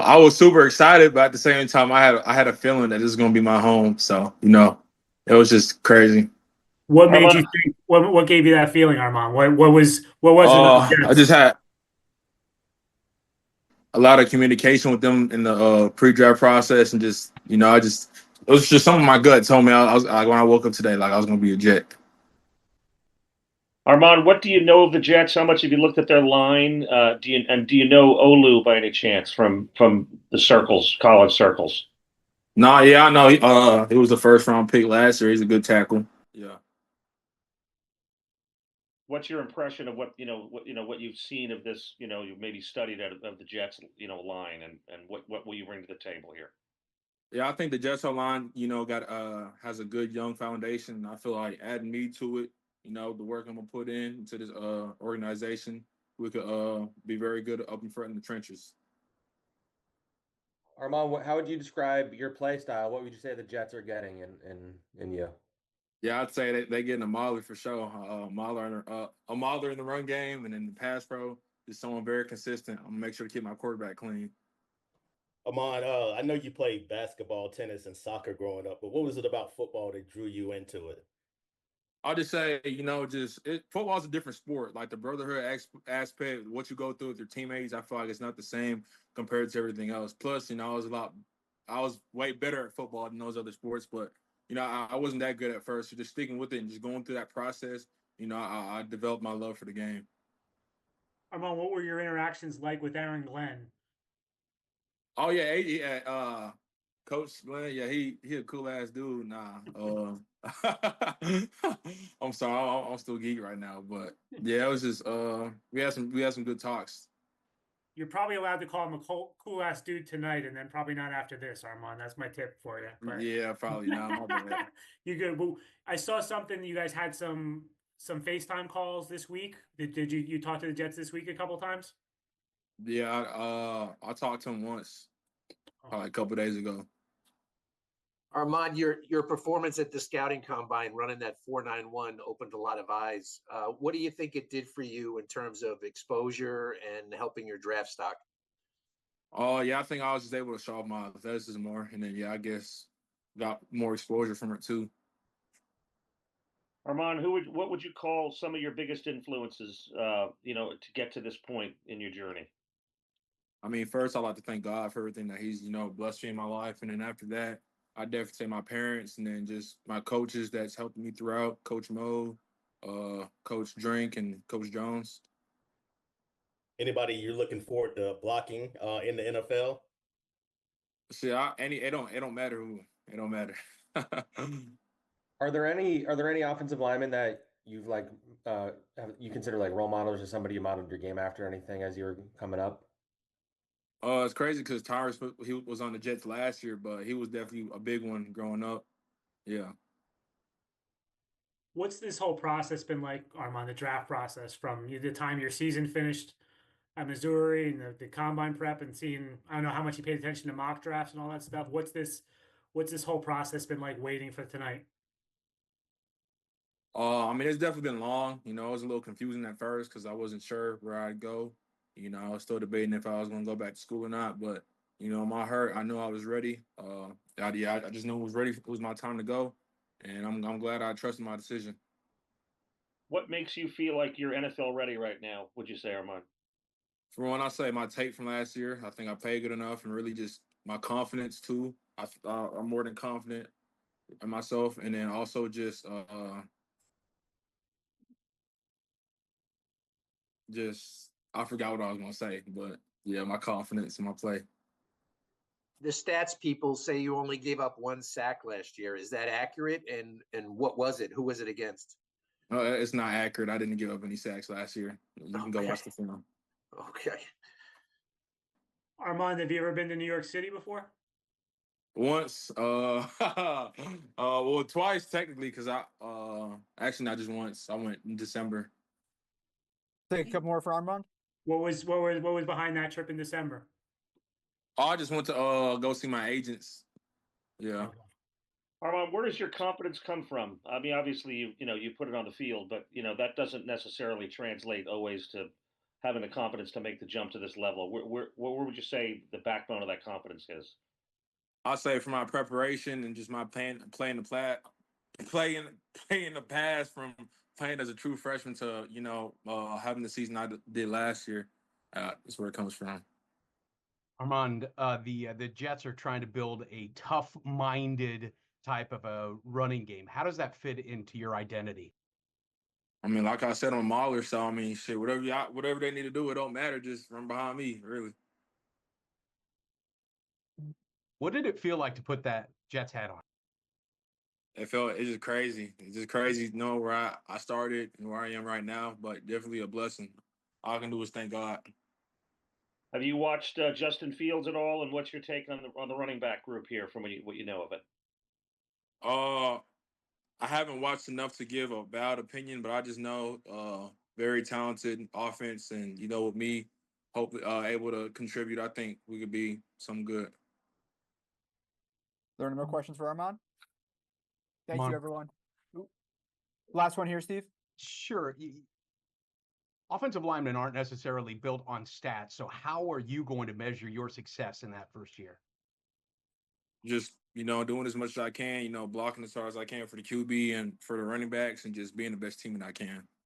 I was super excited, but at the same time, I had a feeling that this is gonna be my home. So it was just crazy. What made Armand, you think? What gave you that feeling, Armand? What was it about the I Jets? just had a lot of communication with them in the pre-draft process, and just I just it was just something my gut told me. I was like when I woke up today, like I was gonna be a Jet. Armand, what do you know of the Jets? How much have you looked at their line? Do you know Olu by any chance from the circles, college circles? Nah, yeah, I know. He was the first round pick last year. He's a good tackle. Yeah. What's your impression of what you've seen of this? You maybe studied of the Jets, line, and what will you bring to the table here? Yeah, I think the Jets line, got has a good young foundation. I feel like adding me to it, the work I'm gonna put in into this organization, we could be very good up in front in the trenches. Armand, how would you describe your play style? What would you say the Jets are getting in you? Yeah, I'd say they getting a Mauler for sure. A Mauler in the run game, and in the pass pro is someone very consistent. I'm gonna make sure to keep my quarterback clean. Amon, I know you played basketball, tennis, and soccer growing up, but what was it about football that drew you into it? I'll just say, football's a different sport. Like the brotherhood aspect, what you go through with your teammates, I feel like it's not the same compared to everything else. Plus, I was way better at football than those other sports, but I wasn't that good at first. So just sticking with it and just going through that process, I developed my love for the game. Armand, what were your interactions like with Aaron Glenn? Oh yeah, yeah. Coach Glenn, yeah, he a cool ass dude. Nah, I'm sorry, I'm still geek right now, but yeah, it was just we had some good talks. You're probably allowed to call him a cool ass dude tonight, and then probably not after this, Armand. That's my tip for you. But Yeah, probably not. My bad. you good. Well, I saw something. You guys had some FaceTime calls this week. Did you talk to the Jets this week a couple times? Yeah, I talked to him once, Oh. probably a couple days ago. Armand, your performance at the scouting combine running that 4.91 opened a lot of eyes. What do you think it did for you in terms of exposure and helping your draft stock? Oh yeah, I think I was just able to show off my athleticism more, and then yeah, I guess got more exposure from it too. Armand, what would you call some of your biggest influences? To get to this point in your journey. I mean, first I'd like to thank God for everything that He's blessed me in my life, and then after that, I definitely say my parents, and then just my coaches that's helped me throughout, Coach Mo, Coach Drink, and Coach Jones. Anybody you're looking forward to blocking in the NFL? See, it don't matter who, it don't matter. Are there any offensive linemen that you've you consider like role models or somebody you modeled your game after or anything as you were coming up? It's crazy because Tyrus he was on the Jets last year, but he was definitely a big one growing up. Yeah. What's this whole process been like, Armand? The draft process from the time your season finished at Missouri and the combine prep and seeing, I don't know how much you paid attention to mock drafts and all that stuff. What's this whole process been like waiting for tonight? I mean, it's definitely been long. It was a little confusing at first because I wasn't sure where I'd go. I was still debating if I was going to go back to school or not. But in my heart, I knew I was ready. I just knew it was ready. It was my time to go, and I'm glad I trusted my decision. What makes you feel like you're NFL ready right now? Would you say, Armand? For when I say my tape from last year, I think I played good enough, and really just my confidence too. I'm more than confident in myself, and then also just I forgot what I was gonna say, but yeah, my confidence in my play. The stats people say you only gave up one sack last year. Is that accurate? And what was it? Who was it against? It's not accurate. I didn't give up any sacks last year. You can go Okay. watch the film. Okay. Armand, have you ever been to New York City before? Once, well, twice technically, because actually not just once. I went in December. Take a couple more for Armand. What was behind that trip in December? Oh, I just went to go see my agents. Yeah. Okay. Armand, where does your confidence come from? I mean, obviously you put it on the field, but that doesn't necessarily translate always to having the confidence to make the jump to this level? Where would you say the backbone of that confidence is? I'll say for my preparation and just my playing the pass from playing as a true freshman to having the season I did last year. That's where it comes from. Armand, the Jets are trying to build a tough-minded type of a running game. How does that fit into your identity? I mean, like I said, I'm a mauler, so I mean, shit, whatever they need to do, it don't matter. Just run behind me, really. What did it feel like to put that Jets hat on? It's just crazy. It's just crazy to know where I started and where I am right now, but definitely a blessing. All I can do is thank God. Have you watched Justin Fields at all? And what's your take on the running back group here from what you know of it? I haven't watched enough to give a bad opinion, but I just know very talented offense, and with me, hopefully able to contribute. I think we could be some good. There are no more questions for Armand? Thank Armand. you, everyone. Ooh. Last one here, Steve. Sure. Offensive linemen aren't necessarily built on stats. So how are you going to measure your success in that first year? Just, doing as much as I can, blocking as hard as I can for the QB and for the running backs and just being the best team that I can.